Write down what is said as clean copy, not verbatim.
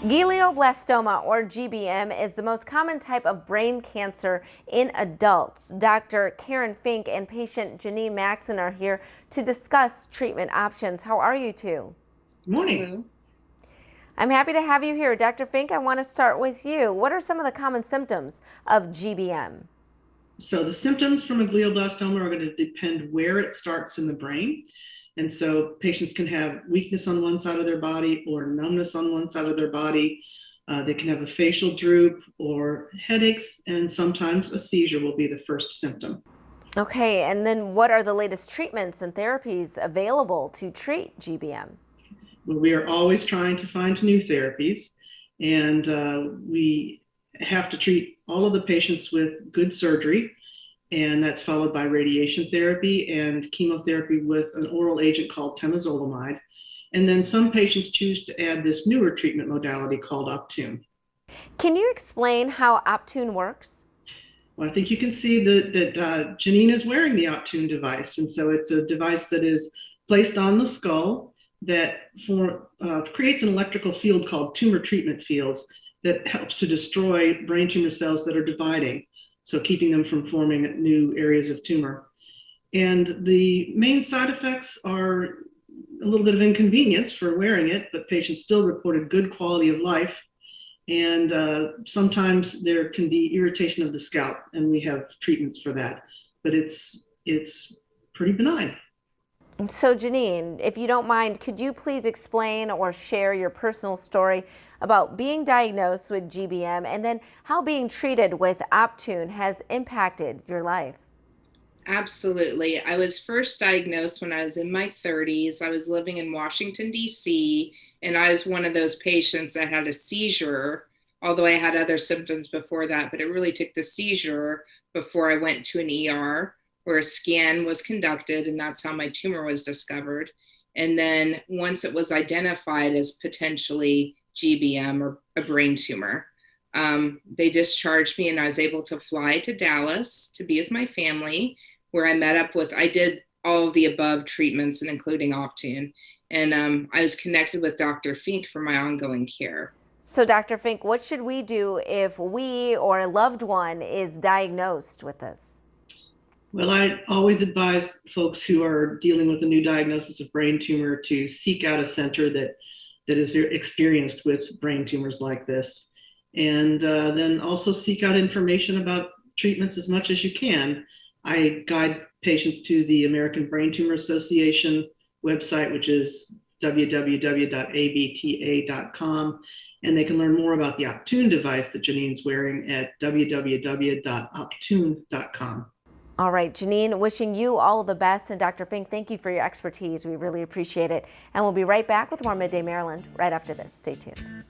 Glioblastoma, or GBM, is the most common type of brain cancer in adults. Dr. Karen Fink and patient Janine Maxon are here to discuss treatment options. How are you two? Good morning. Hello. I'm happy to have you here. Dr. Fink, I want to start with you. What are some of the common symptoms of GBM? So the symptoms from a glioblastoma are going to depend where it starts in the brain. And so patients can have weakness on one side of their body or numbness on one side of their body. They can have a facial droop or headaches, and sometimes a seizure will be the first symptom. Okay, and then what are the latest treatments and therapies available to treat GBM? Well, we are always trying to find new therapies, and we have to treat all of the patients with good surgery, and that's followed by radiation therapy and chemotherapy with an oral agent called temozolomide. And then some patients choose to add this newer treatment modality called Optune. Can you explain how Optune works? Well, I think you can see that Janine is wearing the Optune device. And so it's a device that is placed on the skull that creates an electrical field called tumor treatment fields that helps to destroy brain tumor cells that are dividing, so keeping them from forming new areas of tumor. And the main side effects are a little bit of inconvenience for wearing it, but patients still reported good quality of life. And sometimes there can be irritation of the scalp, and we have treatments for that. But it's pretty benign. So Janine, if you don't mind, could you please explain or share your personal story about being diagnosed with GBM and then how being treated with Optune has impacted your life? Absolutely. I was first diagnosed when I was in my 30s. I was living in Washington, D.C., and I was one of those patients that had a seizure, although I had other symptoms before that, but it really took the seizure before I went to an ER where a scan was conducted, and that's how my tumor was discovered. And then once it was identified as potentially GBM or a brain tumor, they discharged me, and I was able to fly to Dallas to be with my family, where I met up with, I did all of the above treatments and including Optune. And I was connected with Dr. Fink for my ongoing care. So Dr. Fink, what should we do if we or a loved one is diagnosed with this? Well, I always advise folks who are dealing with a new diagnosis of brain tumor to seek out a center that is very experienced with brain tumors like this. And then also seek out information about treatments as much as you can. I guide patients to the American Brain Tumor Association website, which is www.abta.com. And they can learn more about the Optune device that Janine's wearing at www.optune.com. All right, Janine, wishing you all the best. And Dr. Fink, thank you for your expertise. We really appreciate it. And we'll be right back with more Midday Maryland right after this. Stay tuned.